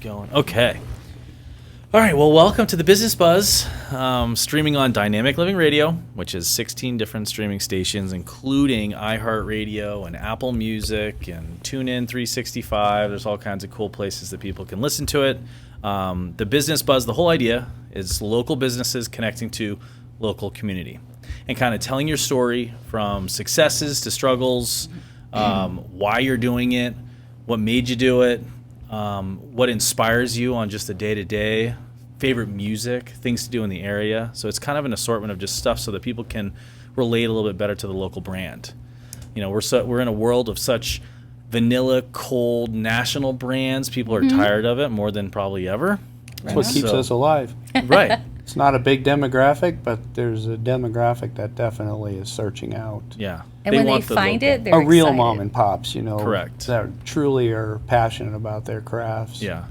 going. Okay. All right. Well, welcome to the Business Buzz, streaming on Dynamic Living Radio, which is 16 different streaming stations, including iHeartRadio and Apple Music and TuneIn 365. There's all kinds of cool places that people can listen to it. The Business Buzz, the whole idea is local businesses connecting to local community and kind of telling your story from successes to struggles, why you're doing it, what made you do it, what inspires you on just a day-to-day, favorite music, things to do in the area. So it's kind of an assortment of just stuff so that people can relate a little bit better to the local brand. You know, we're in a world of such vanilla, cold, national brands. People are tired of it more than probably ever. That's what keeps us alive. Right. It's not a big demographic, but there's a demographic that definitely is searching out. Yeah. And when they find it, they're a real excited. mom and pops, you know. Correct. That truly are passionate about their crafts. Yeah.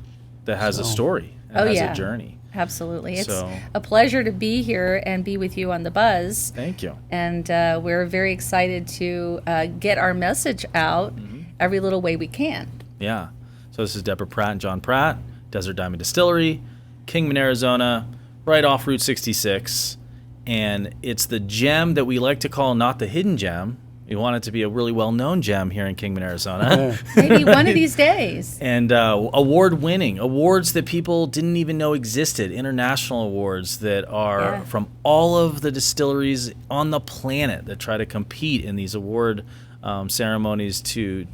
That has a story. Oh, has yeah. a journey. Absolutely. It's So- a pleasure to be here and be with you on the Buzz. Thank you. And we're very excited to get our message out every little way we can. Yeah. So this is Deborah Pratt and John Pratt, Desert Diamond Distillery, Kingman, Arizona, right off Route 66. And it's the gem that we like to call not the hidden gem. We want it to be a really well-known gem here in Kingman, Arizona. Maybe one of these days. And award-winning, awards that people didn't even know existed, international awards that are from all of the distilleries on the planet that try to compete in these award ceremonies to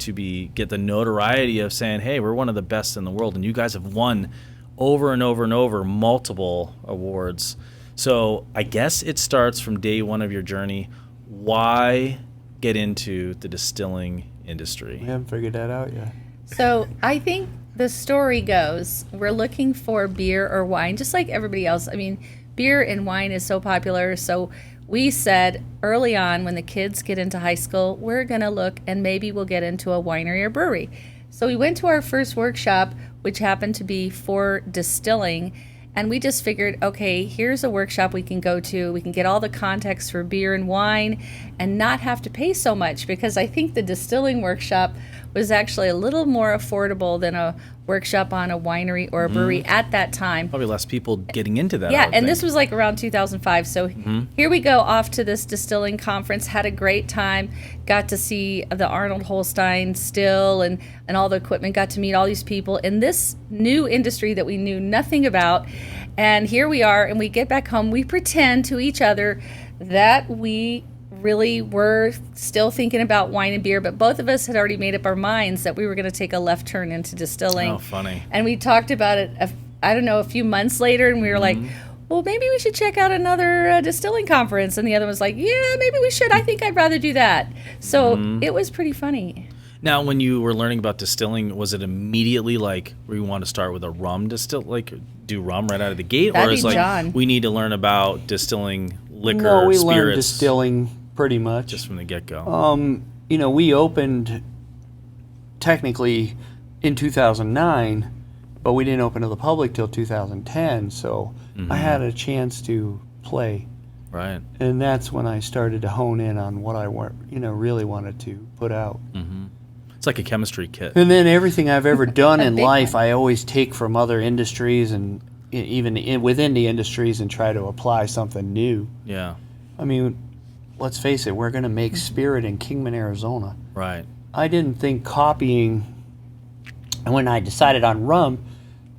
get the notoriety of saying, hey, we're one of the best in the world, and you guys have won over and over and over multiple awards. So I guess it starts from day one of your journey. Why get into the distilling industry? We haven't figured that out yet. So I think the story goes, we're looking for beer or wine, just like everybody else. I mean, beer and wine is so popular. So we said early on when the kids get into high school, we're going to look and maybe we'll get into a winery or brewery. So we went to our first workshop, which happened to be for distilling. And we just figured, okay, here's a workshop we can go to. We can get all the context for beer and wine and not have to pay so much, because I think the distilling workshop was actually a little more affordable than a workshop on a winery or a brewery at that time. Probably less people getting into that. Yeah, and this was like around 2005. So here we go off to this distilling conference, had a great time, got to see the Arnold Holstein still and all the equipment, got to meet all these people in this new industry that we knew nothing about. And here we are, and we get back home, we pretend to each other that we really were still thinking about wine and beer, but both of us had already made up our minds that we were going to take a left turn into distilling. Oh, funny. And we talked about it, a few months later, and we were like, well, maybe we should check out another distilling conference. And the other was like, yeah, maybe we should. I think I'd rather do that. So it was pretty funny. Now, when you were learning about distilling, was it immediately like we want to start with a rum distill, like do rum right out of the gate? That'd or is be like John. we need to learn about distilling liquor, No, we spirits? learned distilling pretty much. Just from the get-go. You know, we opened technically in 2009, but we didn't open to the public till 2010. So I had a chance to play, Right. and that's when I started to hone in on what I really wanted to put out. It's like a chemistry kit. And then everything I've ever done A in big life, one. I always take from other industries and even within the industries and try to apply something new. Yeah. I mean, let's face it, we're going to make spirit in Kingman, Arizona. Right. I didn't think copying, and when I decided on rum,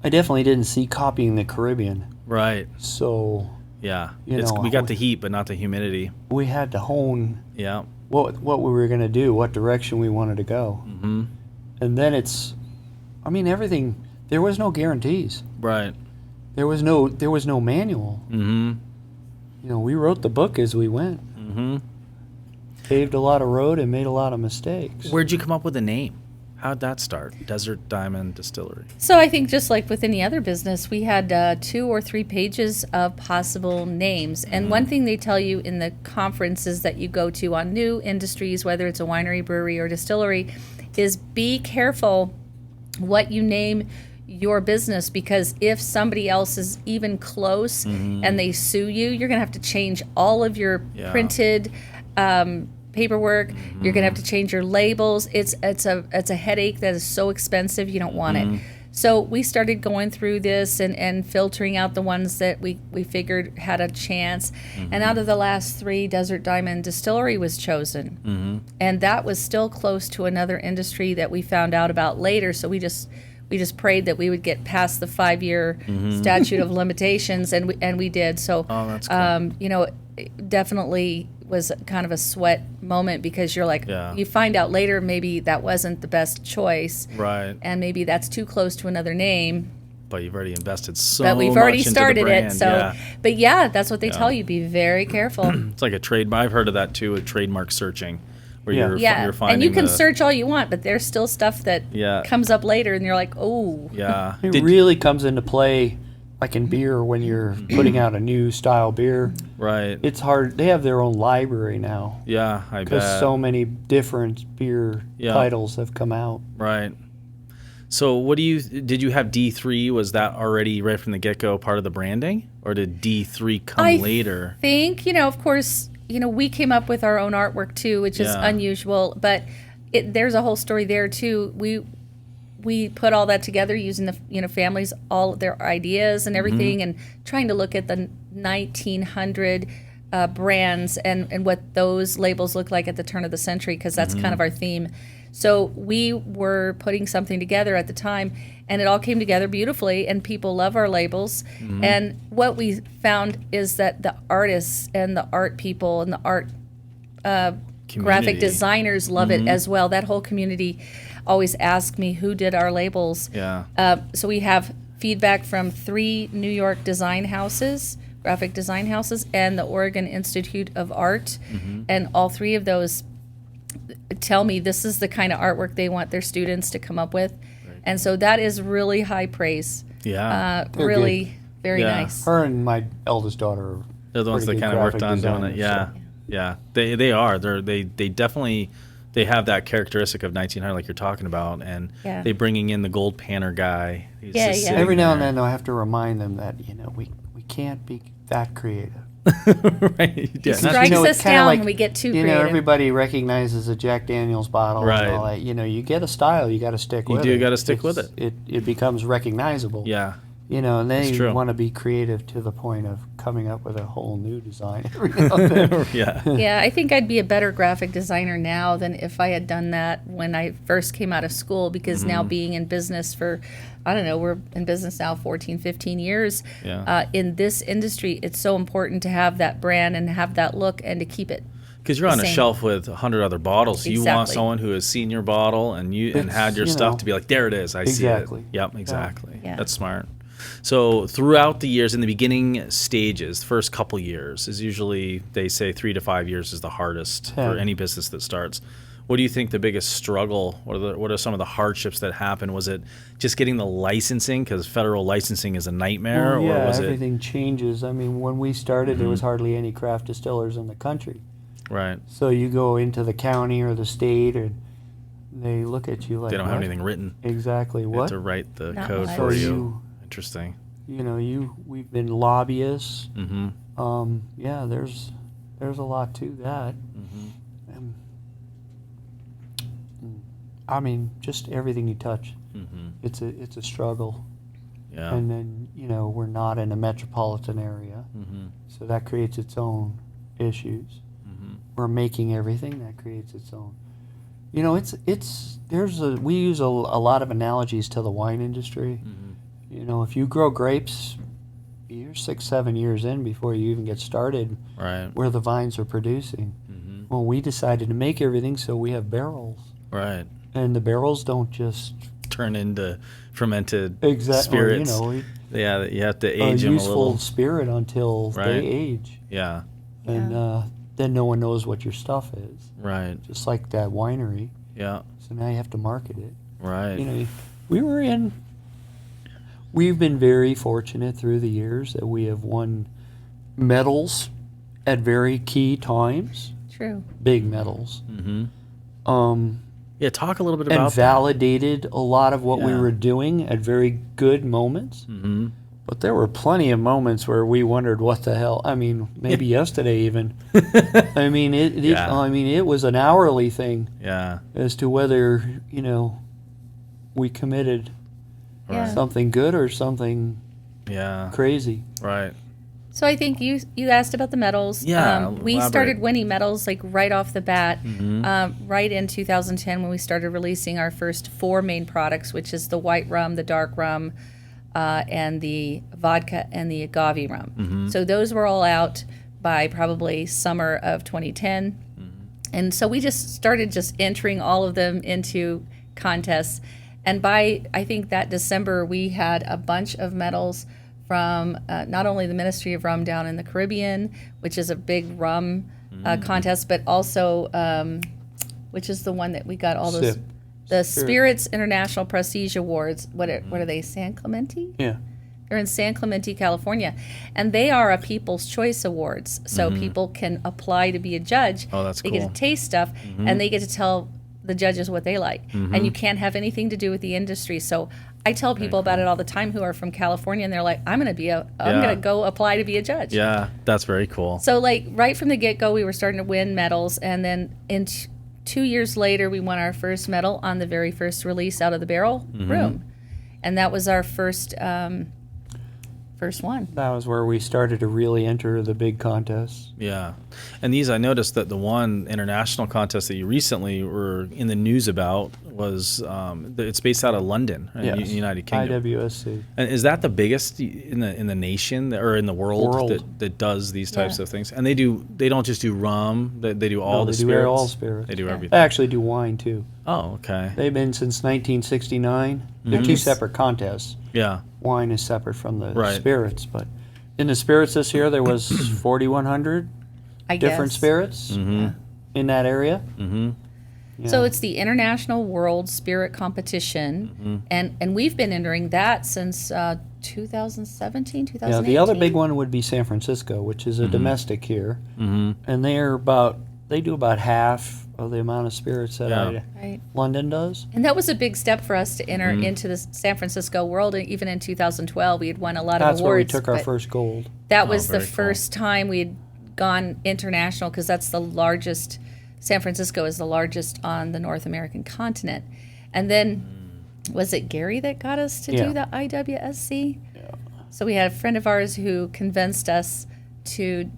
I definitely didn't see copying the Caribbean. Right. So Yeah. You know, we got the heat, but not the humidity. we had to hone Yeah. what we were going to do, what direction we wanted to go. Mm-hmm. And then everything, there was no guarantees. Right. There was no manual. Mm-hmm. You know, we wrote the book as we went. Mm-hmm. Paved a lot of road and made a lot of mistakes. Where'd you come up with the name? How'd that start? Desert Diamond Distillery. So I think just like with any other business, we had 2 or 3 pages of possible names. And one thing they tell you in the conferences that you go to on new industries, whether it's a winery, brewery, or distillery, is be careful what you name your business, because if somebody else is even close and they sue you, you're going to have to change all of your printed paperwork. You're going to have to change your labels. It's a headache that is so expensive. You don't want it. So we started going through this and filtering out the ones that we figured had a chance. And out of the last 3, Desert Diamond Distillery was chosen. And that was still close to another industry that we found out about later. So we just prayed that we would get past the 5-year statute of limitations, and we did. So, that's cool. you know, it definitely was kind of a sweat moment, because you're like, you find out later maybe that wasn't the best choice, Right. and maybe that's too close to another name. But you've already invested so But we've much already into started the brand. it. So, but yeah, that's what they tell you. Be very careful. It's like a trade. I've heard of that too, with trademark searching, where you're finding. And you can search all you want, but there's still stuff that comes up later, and you're like, oh. Yeah. It really comes into play, like in beer, when you're putting out a new style beer. Right. It's hard. They have their own library now. Yeah, I bet. Because so many different beer titles have come out. Right. So did you have D3? Was that already right from the get-go part of the branding? Or did D3 come later? I think, of course, we came up with our own artwork too, which is unusual, but there's a whole story there too. We put all that together using the families, all their ideas and everything, and trying to look at the 1900 brands and what those labels look like at the turn of the century, because that's kind of our theme. So we were putting something together at the time, and it all came together beautifully, and people love our labels. And what we found is that the artists and the art people and the art graphic designers love it as well. That whole community always ask me who did our labels. So we have feedback from 3 New York design houses, graphic design houses, and the Oregon Institute of Art, and all 3 of those tell me this is the kind of artwork they want their students to come up with. And so that is really high praise. Really good. Very nice. Her and my eldest daughter are they're the ones that kind of worked on doing it. They are. They definitely have that characteristic of 1900, like you're talking about, and they bringing in the gold panner guy. Every now and then, though, I have to remind them that we can't be that creative. Right. He strikes us down when we get too creative. Everybody recognizes a Jack Daniel's bottle and all that. You get a style, you got to stick with it. You do got to stick with it. It becomes recognizable. Yeah. And they want to be creative to the point of coming up with a whole new design every now and then. Yeah, I think I'd be a better graphic designer now than if I had done that when I first came out of school, because now being in business for, I don't know, we're in business now 14, 15 years. In this industry, it's so important to have that brand and have that look and to keep it. Because you're on a shelf with 100 other bottles. You want someone who has seen your bottle and had your stuff to be like, there it is, I see it. Yep, exactly. Yeah. That's smart. So throughout the years, in the beginning stages, first couple years is usually, they say 3 to 5 years is the hardest for any business that starts. What do you think the biggest struggle, what are some of the hardships that happen? Was it just getting the licensing, because federal licensing is a nightmare? Well, or was everything changes. I mean, when we started, there was hardly any craft distillers in the country. Right. So you go into the county or the state, and they look at you like, they don't have anything written. Exactly. They have to write the code for you. Interesting. We've been lobbyists. There's a lot to that. I mean, just everything you touch, it's a struggle. Yeah. And then we're not in a metropolitan area, so that creates its own issues. We're making everything, that creates its own. We use a lot of analogies to the wine industry. If you grow grapes, you're 6-7 years in before you even get started. Right. Where the vines are producing. Well, we decided to make everything, so we have barrels. Right. And the barrels don't just turn into fermented spirits. You have to age them a little. Useful spirit until they age. Yeah. And then no one knows what your stuff is. Right. Just like that winery. Yeah. So now you have to market it. Right. We've been very fortunate through the years that we have won medals at very key times. True. Big medals. Talk a little bit about and validated a lot of what we were doing at very good moments. But there were plenty of moments where we wondered what the hell. I mean, maybe yesterday even. I mean, it was an hourly thing. Yeah. As to whether we committed Yeah. something good or something Yeah. crazy. Right. So I think you asked about the medals. Yeah, We elaborate. started winning medals like right off the bat, right in 2010 when we started releasing our first 4 main products, which is the white rum, the dark rum, and the vodka and the agave rum. So those were all out by probably summer of 2010. And so we just started just entering all of them into contests. And by, I think that December, we had a bunch of medals from not only the Ministry of Rum down in the Caribbean, which is a big rum contest, but also, which is the one that we got all those, SIP. the Spirits International Prestige Awards. What are they, San Clemente? Yeah. They're in San Clemente, California. And they are a People's Choice Awards. So people can apply to be a judge. Oh, that's They cool. get to taste stuff, and they get to tell the judges what they like. And you can't have anything to do with the industry. So I tell people about it all the time who are from California, and they're like, I'm going to go apply to be a judge. Yeah, that's very cool. So like right from the get-go, we were starting to win medals. And then in 2 years later, we won our first medal on the very first release out of the barrel room. And that was our first one. That was where we started to really enter the big contests. Yeah. And these, I noticed that the one international contest that you recently were in the news about was, it's based out of London, right, Yes. United Kingdom. IWSC. And is that the biggest in the nation or in the world, World. that does these types of things? And they don't just do rum, they do all No, the they spirits. do all spirits. They do They everything. actually do wine too. Oh, okay. They've been since 1969. They're two separate contests. Yeah. Wine is separate from the Right. spirits, but in the spirits this year there was 4,100 I different guess. spirits in that area. Yeah. So it's the International World Spirit Competition, and we've been entering that since 2017, 2018. Yeah, the other big one would be San Francisco, which is a domestic here, and they do about half of the amount of spirits that Right. London does. And that was a big step for us to enter into the San Francisco world. And even in 2012, we had won a lot That's of where we awards. took our but first gold. That was the very cool. first time we had gone international, because that's the largest. San Francisco is the largest on the North American continent. And then, was it Gary that got us to Yeah. do the IWSC? Yeah. So we had a friend of ours who convinced us to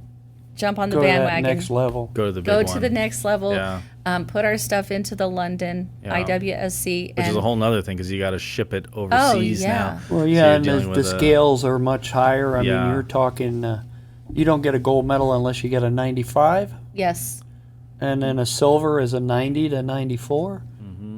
jump on the Go to that bandwagon. next level. Go to the big Go one. to the next level, Yeah. put our stuff into the London Yeah. IWSC. Which is a whole nother thing because you got to ship it overseas yeah. now. Well, So yeah, you're and dealing the with a- scales are much higher. I Yeah. mean, you're talking, you don't get a gold medal unless you get a 95, Yes. and then a silver is a 90 to 94,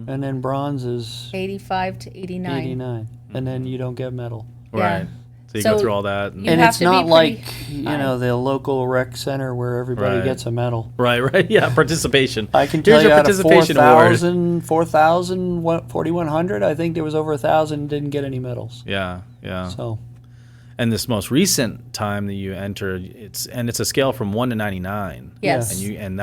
and then bronze is 85 to 89. 89, and then you don't get medal. Right. Yeah. So you So go through all that. you And have it's to be not pretty like, high. the local rec center where everybody Right. gets a medal. Right. Yeah, participation. I can Here's tell you your out of participation award. 4,100, I think there was over 1,000 didn't get any medals. Yeah. So, And this most recent time that you entered, it's a scale from 1 to 99. Yes. And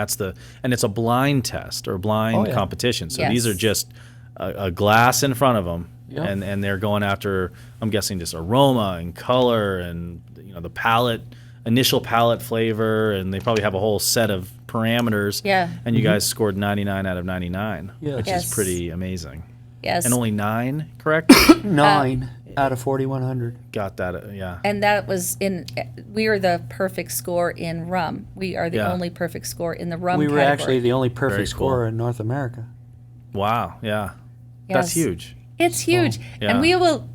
it's a blind test or blind Oh, yeah. competition. So Yes. these are just a glass in front of them, Yep. and they're going after, I'm guessing, just aroma and color and the initial palate flavor, and they probably have a whole set of parameters. Yeah. And you guys scored 99 out of 99, Yes. which Yes. is pretty amazing. Yes. And only 9, correct? 9 out of 4,100. Got that? Yeah. And that was we are the perfect score in rum. We are the Yeah. only perfect score in the rum We were category. actually the only Very perfect cool. scorer in North America. Wow. Yeah. That's Yes. huge. It's huge. yeah. And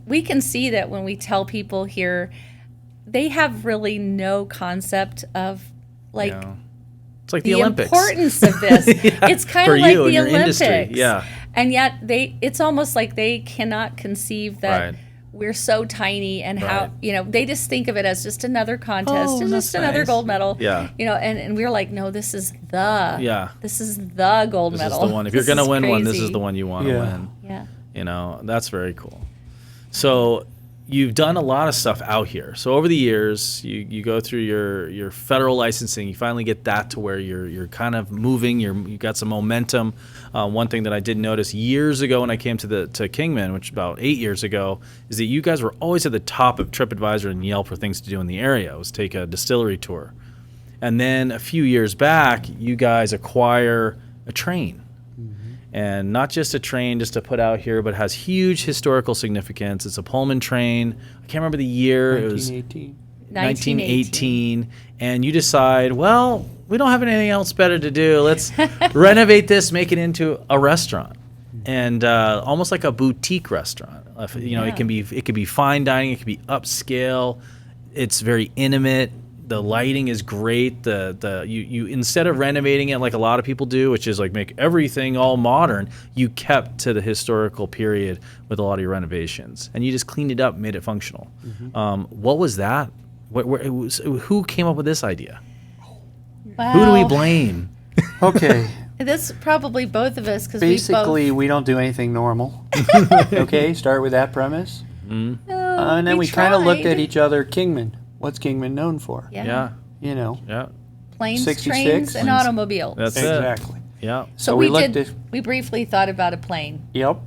we can see that when we tell people here, they have really no concept of like Yeah. It's like the the Olympics. importance of this. It's kind For of like you and the your Olympics. industry, yeah. And yet it's almost like they cannot conceive that Right. we're so tiny and how, Right. they just think of it as just another contest, Oh, it's that's just another nice. gold medal. Yeah. And we're like, no, this is the Yeah. gold This medal. is the one. If you're This going to is win one, this crazy. is the one you want to Yeah. win. Yeah. That's very cool. So you've done a lot of stuff out here. So over the years, you go through your federal licensing. You finally get that to where you're kind of moving. You got some momentum. One thing that I did notice years ago when I came to Kingman, which about 8 years ago, is that you guys were always at the top of TripAdvisor and Yelp for things to do in the area. It was take a distillery tour. And then a few years back, you guys acquire a train. and not just a train just to put out here, but has huge historical significance. It's a Pullman train. I can't remember the year. 1918. It was 1918. And you decide, well, we don't have anything else better to do. Let's renovate this, make it into a restaurant, and almost like a boutique restaurant. It can be fine dining. It can be upscale. It's very intimate. The lighting is great. You instead of renovating it like a lot of people do, which is like make everything all modern, you kept to the historical period with a lot of your renovations, and you just cleaned it up, made it functional. What was that? Who came up with this idea? Wow. Who do we blame? Okay. This probably both of us, because Basically, we don't do anything normal. Okay, start with that premise. And then we kind of looked at each other. Kingman. What's Kingman known for? Yeah. You know. Yeah. Planes, 66? trains, and automobiles. That's Exactly. it. Yeah. So we looked we briefly thought about a plane. Yep.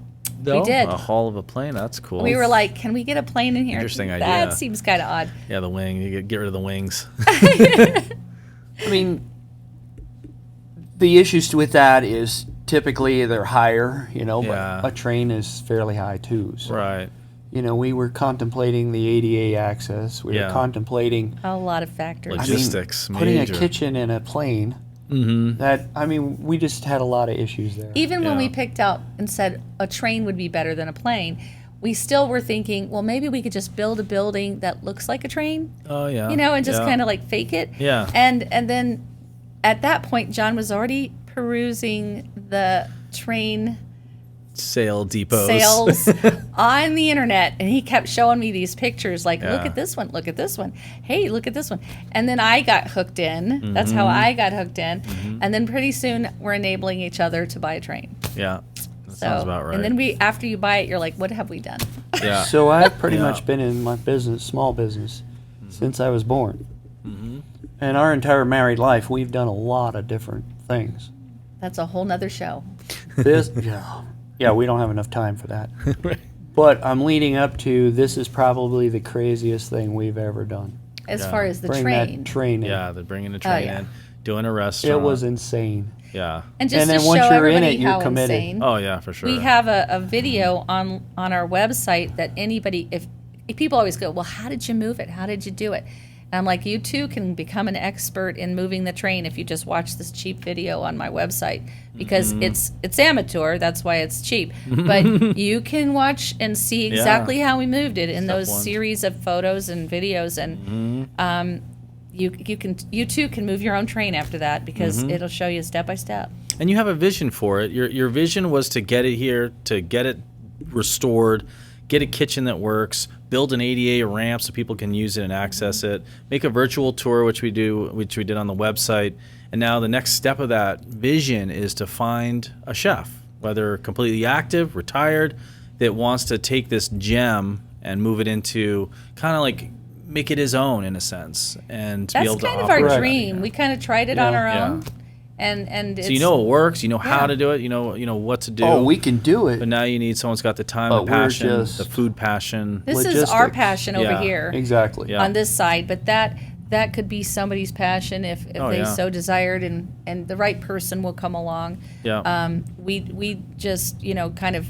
We did. A hull of a plane. That's cool. We were like, can we get a plane in here? Interesting idea. That seems kind of odd. Yeah, the wing. You get rid of the wings. I mean, the issues with that is typically they're higher, but a train is fairly high too. So, Right. we were contemplating the ADA access. We were contemplating A lot of factors. Logistics. putting major. a kitchen in a plane. We just had a lot of issues there. Even when we picked out and said a train would be better than a plane, we still were thinking, well, maybe we could just build a building that looks like a train. Oh yeah. And just kind of like fake it. Yeah. And then at that point, John was already perusing the train Sail depots. sales on the internet, and he kept showing me these pictures like, look Yeah. at this one, hey, look at this one. And then I got hooked in. That's how I got hooked in. And then pretty soon we're enabling each other to buy a train. Yeah. That sounds about right. And then after you buy it, you're like, what have we done? Yeah. So I've pretty much been in my small business, since I was born. And our entire married life, we've done a lot of different things. That's a whole nother show. Yeah, we don't have enough time for that. But I'm leading up to, this is probably the craziest thing we've ever done. As far as the Bring train. that train in. Yeah, they're bringing a train yeah. in, doing a restaurant. It was insane. Yeah. And just And then to once show you're in everybody it, you're how committed. insane. Oh yeah, for sure. We have a video on our website that anybody, if people always go, well, how did you move it? How did you do it? And I'm like, you too can become an expert in moving the train if you just watch this cheap video on my website, because it's amateur. That's why it's cheap. But you can watch and see exactly how we moved it in those series of photos and videos, and you too can move your own train after that, because it'll show you step by step. And you have a vision for it. Your vision was to get it here, to get it restored, get a kitchen that works, build an ADA ramp so people can use it and access it, make a virtual tour, which we did on the website. And now the next step of that vision is to find a chef, whether completely active, retired, that wants to take this gem and move it into kind of like make it his own in a sense, and to be able to That's kind of operate our it. dream. We kind of tried it on our own. Yeah. And it's, So it works, how to do it, you know what to do. Oh, we can do it. But now you need someone who's got the time, But the we're passion, just- the food passion. this is our logistics. passion over here Exactly. Yeah. on this side, but that could be somebody's passion if they so desired, and the right person will come along. Yeah. We just kind of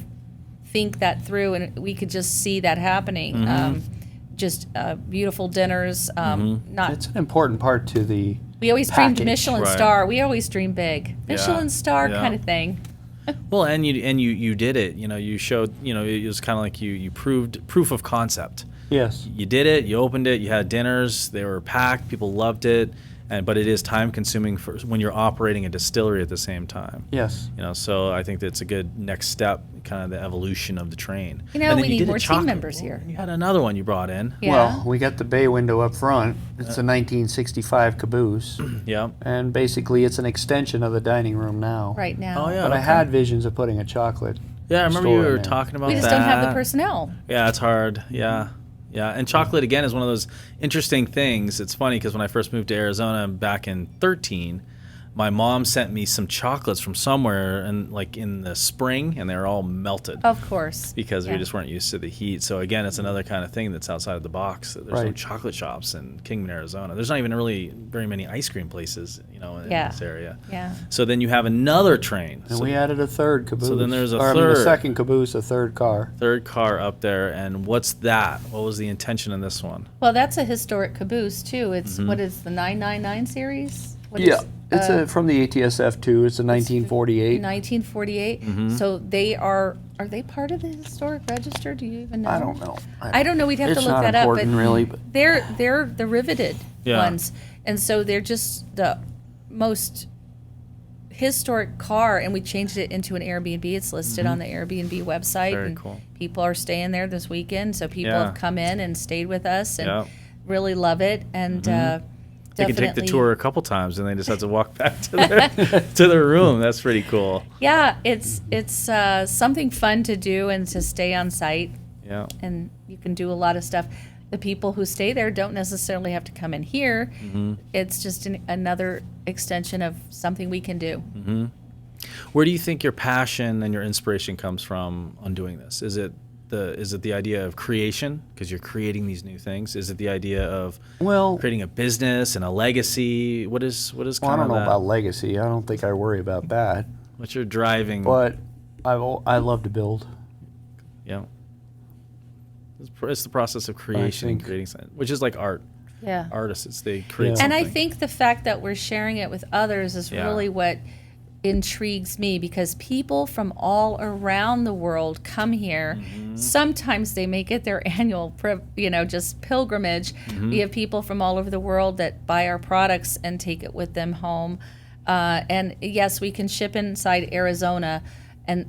think that through, and we could just see that happening. Just beautiful dinners. Not It's an important part to the we always dreamed package. Michelin Right. star. We always dream big, Michelin star Yeah. kind of thing. Well, and you did it. You showed. It was kind of like you proved proof of concept. Yes. You did it. You opened it. You had dinners. They were packed. People loved it. But it is time consuming for when you're operating a distillery at the same time. Yes. So I think that's a good next step, kind of the evolution of the train. And We then need did a more team chocolate- members here. You had another one you brought in. Yeah. Well, we got the bay window up front. It's a 1965 caboose. Yeah. And basically, it's an extension of the dining room now. right now. Oh yeah. But I okay. had visions of putting a chocolate. Yeah, I remember store you in were there. talking about We that. just don't have the personnel. Yeah, it's hard. Yeah. Yeah, and chocolate, again, is one of those interesting things. It's funny because when I first moved to Arizona back in 2013, my mom sent me some chocolates from somewhere, and like in the spring, and they were all melted. Of course. Because we just weren't used to the heat. So again, it's another kind of thing that's outside of the box. There's no chocolate shops in Kingman, Arizona. There's not even really very many ice cream places, in this area. Yeah. So then you have another train. And we added a third caboose. So then there's a second caboose, a third car. Third car up there, and what's that? What was the intention in this one? Well, that's a historic caboose too. It's what is the 999 series? It's from the ATSF too. It's a 1948. 1948. So are they part of the historic register? Do you even know? I don't know. I don't know. We'd have to look that up. But really, they're the riveted ones, and so they're just the most historic car. And we changed it into an Airbnb. It's listed on the Airbnb website. Very and cool. People are staying there this weekend, so people have come in and stayed with us and really love it. And they can take the tour a couple times, and they just have to walk back to their room. That's pretty cool. Yeah, it's something fun to do and to stay on site. Yeah. And you can do a lot of stuff. The people who stay there don't necessarily have to come in here. It's just another extension of something we can do. Where do you think your passion and your inspiration comes from on doing this? Is it the idea of creation, because you're creating these new things? Is it the idea of creating a business and a legacy? What is kind of that? I don't know about legacy. I don't think I worry about that. What's your driving? But I love to build. Yeah. It's the process of creation and creating something, which is like art. Yeah. Artists, they create something. And I think the fact that we're sharing it with others is really what intrigues me, because people from all around the world come here. Sometimes they make it their annual, just pilgrimage. We have people from all over the world that buy our products and take it with them home. And yes, we can ship inside Arizona, and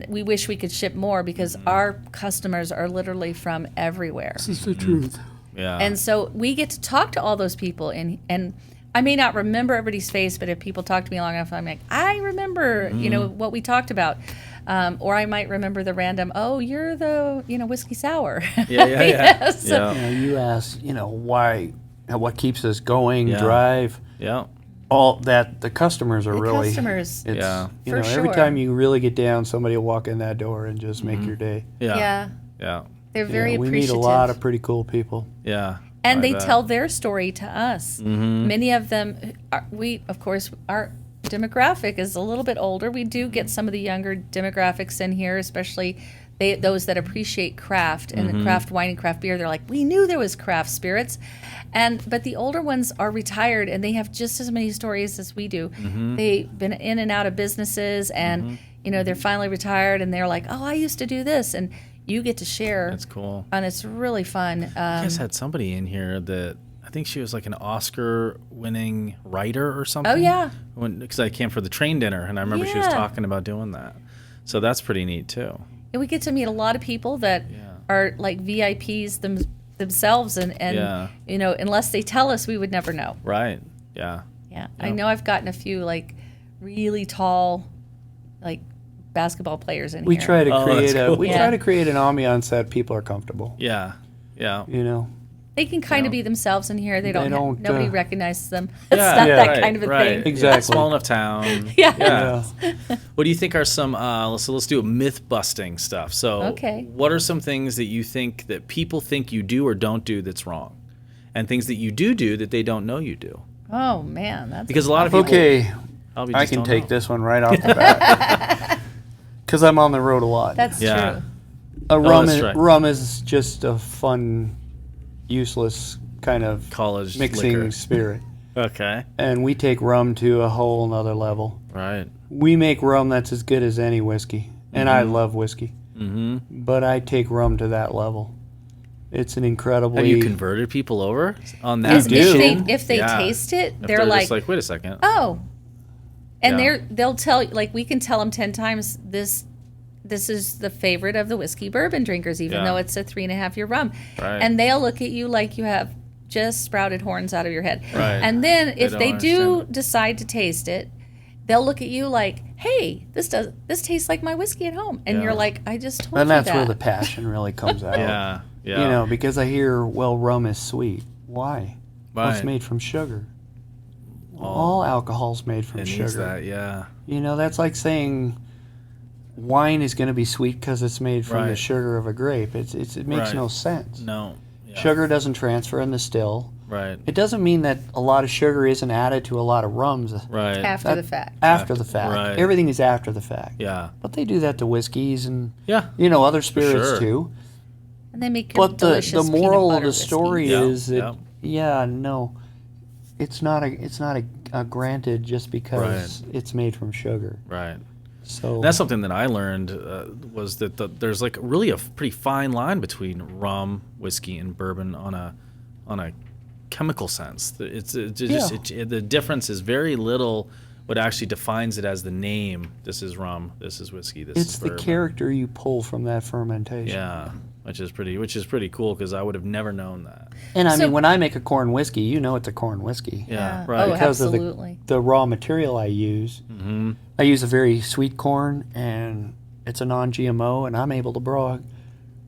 we wish we could ship more, because our customers are literally from everywhere. This is the truth. Yeah. And so we get to talk to all those people, and I may not remember everybody's face, but if people talk to me long enough, I'm like, I remember, what we talked about. Or I might remember the random, you're the, whiskey sour. Yeah. You ask, why, what keeps us going, drive. Yeah. All that, the customers are the customers. Every time you really get down, somebody will walk in that door and just make your day. Yeah. They're very appreciative. We meet a lot of pretty cool people. Yeah. And they tell their story to us. Many of them, of course, our demographic is a little bit older. We do get some of the younger demographics in here, especially those that appreciate craft and craft wine and craft beer. They're like, we knew there was craft spirits. But the older ones are retired, and they have just as many stories as we do. They've been in and out of businesses, and they're finally retired, and they're like, I used to do this. And you get to share. That's cool. And it's really fun. You guys had somebody in here that I think she was like an Oscar-winning writer or something. Oh, yeah. Because I came for the train dinner, and I remember she was talking about doing that. So that's pretty neat, too. And we get to meet a lot of people that are like VIPs themselves. And unless they tell us, we would never know. Right. Yeah. Yeah. I know I've gotten a few like really tall, like basketball players in we here. Try to create try to create an ambiance that people are comfortable. Yeah. They can kind of be themselves in here. They don't nobody recognizes them. It's Yeah, not yeah, that right, kind of a right. thing. Exactly. Yeah, small enough town. Yeah. What do you think are some, let's do myth busting stuff. So what are some things that you think that people think you do or don't do that's wrong? And things that you do that they don't know you do? Oh, man. That's because a lot of people... Okay, I can take this one right off the bat. Because I'm on the road a lot. That's true. Rum is just a fun, useless kind of college mixing liquor. Spirit. Okay. And we take rum to a whole nother level. Right. We make rum that's as good as any whiskey. And I love whiskey. But I take rum to that level. It's an incredibly... Have you converted people over on that? If they taste it, they're like... just like, wait a second. Oh. And they'll tell, like, we can tell them 10 times this is the favorite of the whiskey bourbon drinkers, even though it's a 3.5-year rum. Right. And they'll look at you like you have just sprouted horns out of your head. Right. And then if they do decide to taste it, they'll look at you like, hey, this tastes like my whiskey at home. And you're like, I just told you that. And that's where the passion really comes out. Yeah. Because I hear, rum is sweet. Why? Well, it's made from sugar. All alcohol's made from it sugar. needs that, yeah. You know, that's like saying wine is going to be sweet because it's made from the Right. sugar of a grape. It makes Right. no sense. No. Yeah. Sugar doesn't transfer in the still. Right. It doesn't mean that a lot of sugar isn't added to a lot of rums. Right. After the fact. After the fact. Right. Everything is after the fact. Yeah. But they do that to whiskeys and, Yeah. other spirits sure. too. And they make your But delicious the peanut moral of butter the whiskey. story Yeah, is that, yeah. no, it's not a granted just because it's made from sugar. Right. So That's something that I learned was that there's like really a pretty fine line between rum, whiskey, and bourbon on a chemical sense. The difference is very little. What actually defines it as the name. This is rum. This is whiskey. This it's is the bourbon. character you pull from that fermentation. Yeah, which is pretty cool because I would have never known that. And I So- mean, when I make a corn whiskey, it's a corn whiskey. Yeah, Oh, right. Because absolutely. of the raw material I use. Mm-hmm. I use a very sweet corn, and it's a non-GMO, and I'm able to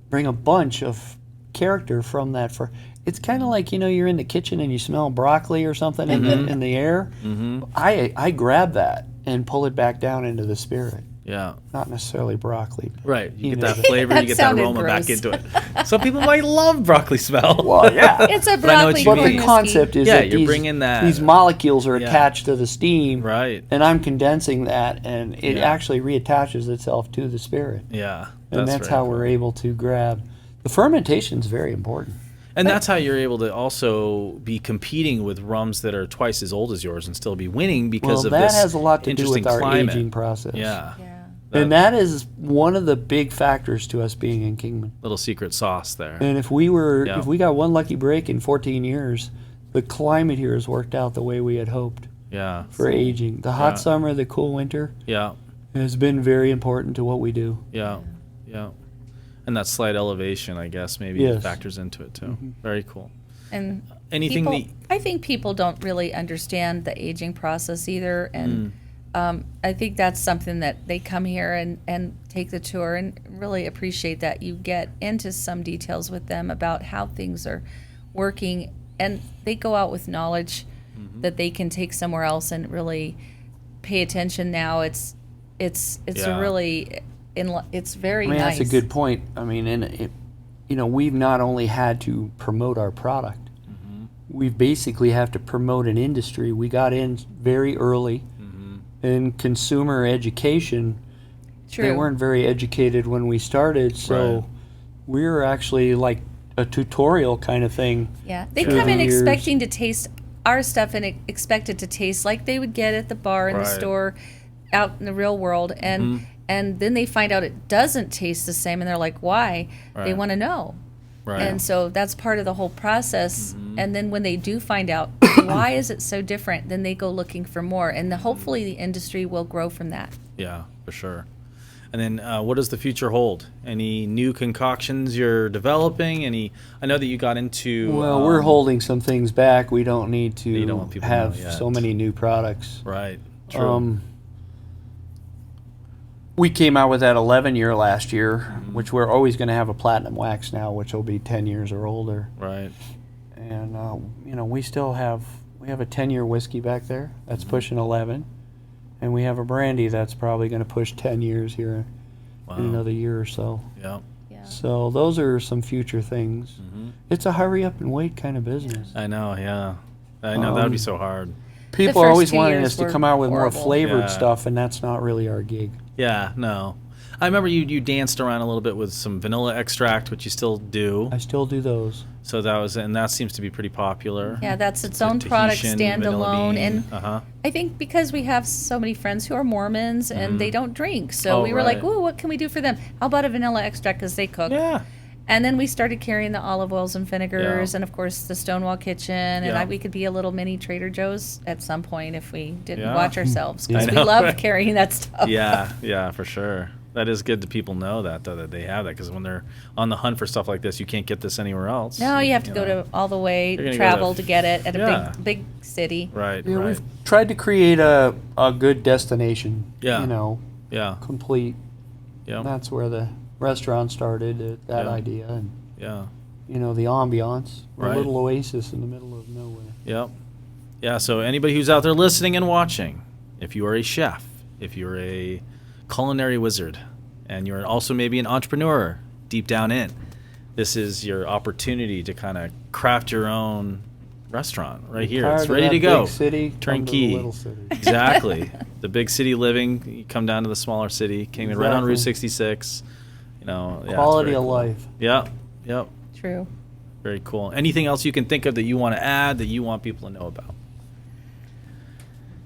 bring a bunch of character from that. It's kind of like, you're in the kitchen and you smell broccoli or something in the air. Mm-hmm. I grab that and pull it back down into the spirit. Yeah. Not necessarily broccoli. Right. You You get know. that flavor, That you get that sounded aroma gross. back into it. Some people might love broccoli smell. Well, yeah. It's a But I know what broccoli you But mean. the whiskey. concept is Yeah, that you're bringing that- these molecules are Yeah. attached to the steam, Right. and I'm condensing that, and it Yeah. actually reattaches itself to the spirit. Yeah. And that's very how we're able to grab. The fermentation is very important. And that's how you're able to also be competing with rums that are twice as old as yours and still be winning because Well, of that this has a lot to do interesting with our climate. aging process. Yeah. Yeah. And that is one of the big factors to us being in Kingman. little secret sauce there. And if we Yeah. got one lucky break in 14 years, the climate here has worked out the way we had hoped Yeah. for aging. The hot Yeah. summer, the cool winter Yeah. has been very important to what we do. Yeah. Yeah. And that slight elevation, I guess, maybe Yes. factors into it too. Very cool. And Anything people, I think people don't really understand the aging process either. And I think that's something that they come here and take the tour and really appreciate that you get into some details with them about how things are working. And they go out with knowledge that they can take somewhere else and really pay attention now. It's Yeah. really, it's very I mean, nice. that's a good point. I mean, we've not only had to promote our product, we basically have to promote an industry. We got in very early in consumer education. True. They weren't very educated when we started, so Right. we were actually like a tutorial kind of thing. Yeah, they through come in the years. expecting to taste our stuff and expect it to taste like they would get at the bar in the Right. store, out in the real world, and then they find out it doesn't taste the same, and they're like, "Why?" They Right. want to know, Right. and so that's part of the whole process. And then when they do find out why is it so different, then they go looking for more, and hopefully the industry will grow from that. Yeah, for sure. And then, what does the future hold? Any new concoctions you're developing? I know that you got into. Well, we're holding some things back. We don't need You don't to want people to have know yet. so many new products. Right. True. We came out with that 11-year last year, which we're always going to have a platinum wax now, which will be 10 years or older. Right. And we still have a 10-year whiskey back there that's pushing 11, and we have a brandy that's probably going to push 10 years here Wow. in another year or so. Yeah. Yeah. So those are some future things. It's a hurry up and wait kind of business. I know. Yeah. I know that would be so hard. People are first always 2 wanting years us to were come out with horrible. more flavored Yeah. stuff, and that's not really our gig. Yeah. No. I remember you danced around a little bit with some vanilla extract, which you still do. I still do those. So that seems to be pretty popular. Yeah, that's its The own product, Tahitian vanilla standalone, bean. and I think because we have so many friends who are Mormons and they don't drink, so Oh, we were like, right. "Ooh, what can we do for them? How about a vanilla extract because they cook?" Yeah. And then we started carrying the olive oils and vinegars, Yeah. and of course the Stonewall Kitchen, and Yeah. we could be a little mini Trader Joe's at some point if we didn't Yeah. watch ourselves I because we know, love right? carrying that stuff. Yeah. Yeah. For sure. That is good to people know that though, that they have that, because when they're on the hunt for stuff like this, you can't get this anywhere else. No, you have to go know. to all the way You're gonna go travel to- to get it at Yeah. a big city. Right. Yeah, right. we've tried to create a good destination. Yeah. Yeah. Complete. Yeah. And that's where the restaurant started. That Yeah. idea, and Yeah. the ambiance, Right. a little oasis in the middle of nowhere. Yep. Yeah, so anybody who's out there listening and watching, if you are a chef, if you're a culinary wizard, and you're also maybe an entrepreneur deep down in, this is your opportunity to kind of craft your own restaurant right here. It's ready to go. Big city, turnkey. the little city. Exactly. The big city living, you come down to the smaller city, Kingman, right on Route 66. You know, quality of cool. life. Yep. True. Very cool. Anything else you can think of that you want to add that you want people to know about?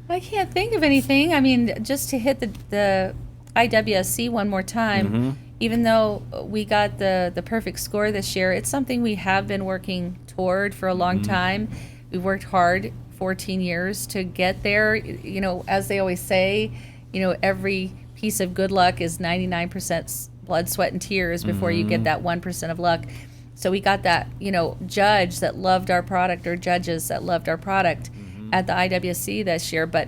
I can't think of anything. I mean, just to hit the IWSC one more time, even though we got the perfect score this year, it's something we have been working toward for a long time. We've worked hard, 14 years to get there. You know, as they always say, you know, every piece of good luck is 99% blood, sweat, and tears before you get that 1% of luck. So we got that, you know, judge that loved our product, or judges that loved our product at the IWSC this year. But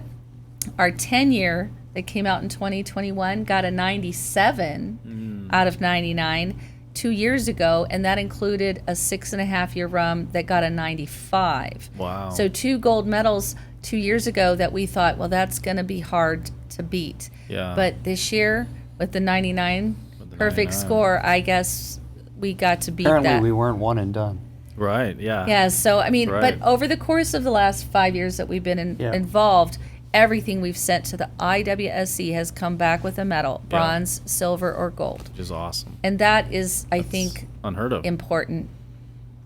our 10-year that came out in 2021 got a 97 out of 99 2 years ago, and that included a 6.5-year rum that got a 95. Wow. So 2 gold medals 2 years ago that we thought, well, that's going to be hard to beat. Yeah. But this year, with the 99 perfect 99. score, I guess we got to beat Apparently that. we weren't one and done. Right, yeah. Yeah, so, I mean, Right. but over the course of the last 5 years that we've been involved, everything we've sent to the IWSC has come back with a medal, bronze, silver, or gold. Which is awesome. And that is, I think, Unheard of. important.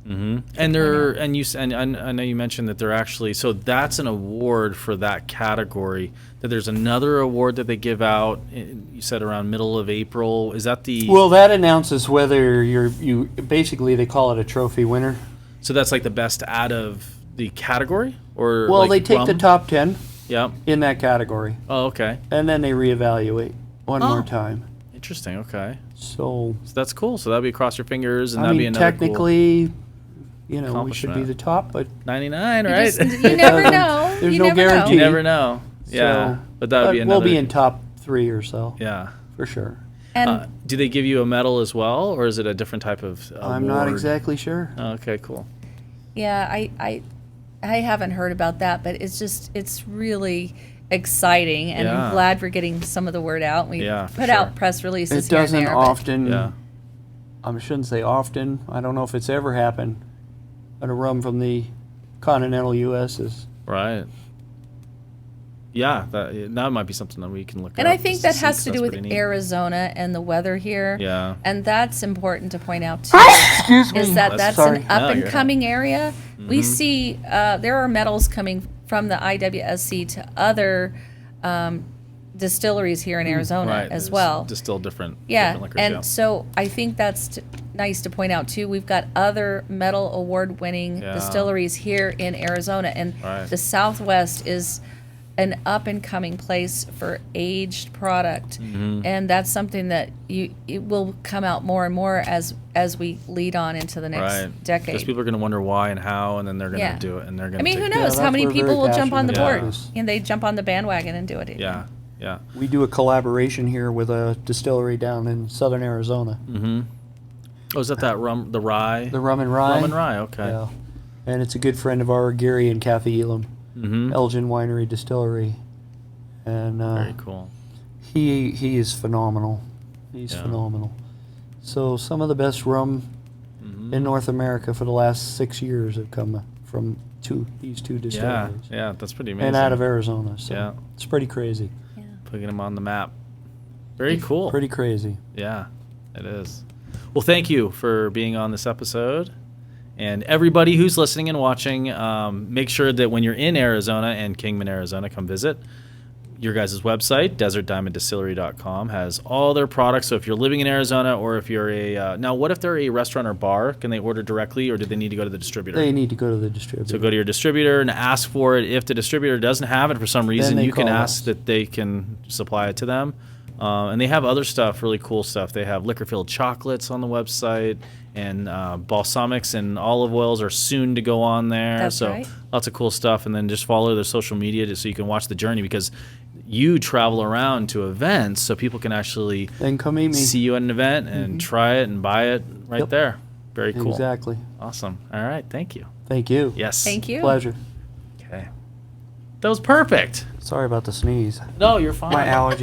And I know you mentioned that they're actually, so that's an award for that category. That there's another award that they give out. You said around middle of April. Is that the? Well, that announces whether you basically they call it a trophy winner. So that's like the best out of the category, or Well, like they take the rum? top 10 Yep. in that category, Oh, okay. and then they reevaluate one more time. Interesting. Okay. So So that's cool. So that'd be cross your fingers, and I that'd be mean, another technically, you know, we should be accomplishment. the top, but 99, You, right? just, you never know. There's you no never guarantee. You Know. never know. Yeah, so, but that would be another. we'll be in top 3 or so. Yeah. For sure. And Do they give you a medal as well, or is it a different type of I'm not award? exactly sure. Oh, okay, cool. yeah, I haven't heard about that, but it's really exciting, and Yeah. I'm glad we're getting some of the word out. We Yeah, for put sure. out press releases It here and doesn't there, but- often. Yeah. I shouldn't say often. I don't know if it's ever happened. But a rum from the continental U.S. is. Right. Yeah, that might be something that we can look at. And I think that has to do with Arizona and the weather here. Yeah. And that's important to point out too. Excuse me. Is that's Sorry. an up No, and you're coming area. We see there are medals coming from the IWSC to other distilleries here in Arizona right, as there's well. Distill different. Yeah, different liquors, and yeah. so I think that's nice to point out too. We've got other medal award-winning Yeah. distilleries here in Arizona, and Right. the Southwest is an up-and-coming place for aged product, and that's something that it will come out more and more as we lead on into the next Right. decade. Because people are going to wonder why and how, and then they're going to Yeah. do it, and they're going I to. mean, who Yeah, knows that's how many we're people very will jump on the passionate board about this. and they jump on the bandwagon and do it. Yeah, yeah. We do a collaboration here with a distillery down in southern Arizona. Oh, is that rum, the rye? The Rum and Rye. Rum and rye. Okay. Yeah. And it's a good friend of ours, Gary and Kathy Elam, Elgin Winery Distillery. And Very cool. he is phenomenal. He's Yeah. phenomenal. So some of the best rum in North America for the last 6 years have come from these two Yeah, distilleries. yeah. That's pretty amazing. And out of Arizona. So Yeah. it's pretty crazy. Putting them on the map. Very cool. Pretty crazy. Yeah, it is. Well, thank you for being on this episode. And everybody who's listening and watching, make sure that when you're in Arizona and Kingman, Arizona, come visit. Your guys' website, desertdiamonddistillery.com, has all their products. So if you're living in Arizona, or if you're now what if they're a restaurant or bar? Can they order directly, or do they need to go to the distributor? They need to go to the distributor. So go to your distributor and ask for it. If the distributor doesn't have it for some reason, they you can call ask us. that they can supply it to them. And they have other stuff, really cool stuff. They have liquor-filled chocolates on the website, and balsamics and olive oils are soon to go on there. That's so right. lots of cool stuff. And then just follow their social media so you can watch the journey, because you travel around to events so people can actually Then come meet me. see you at an event and try it and buy it right Yep. there. Very cool. Exactly. Awesome. All right. Thank you. Thank you. Yes. Thank you. Pleasure. Okay. That was perfect. Sorry about the sneeze. No, you're fine. My allergy.